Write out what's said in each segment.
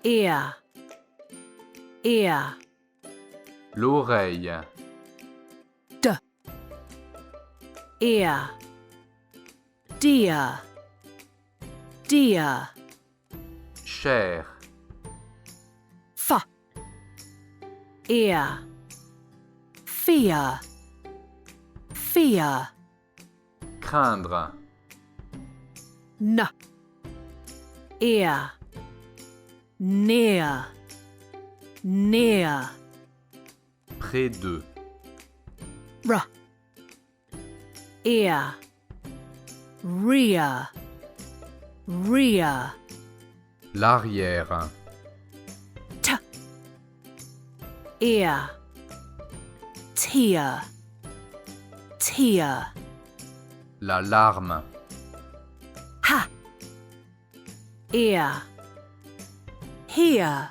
ear, ear, l'oreille, ear, dear, dear, chair, fa, ear, fear, fear, craindre, n, ear, near, near, près de, r, ear, rear, rear, l'arrière, t, ear, tear, tear, la larme, ha, ear, hear,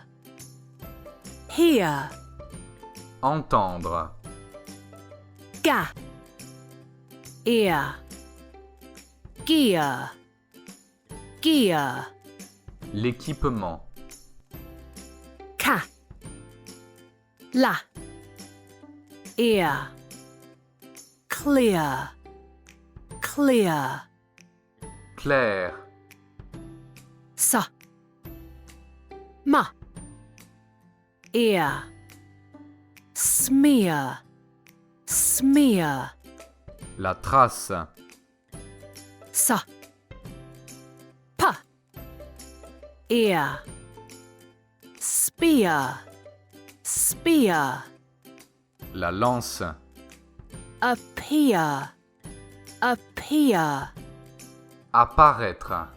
hear, entendre, ga, ear, gear, gear, l'équipement, ka, la, ear, clear, clear, clair, sa, ma, ear, smear, smear, la trace, sa, pa, ear, spear, spear, la lance, appear, appear, apparaître,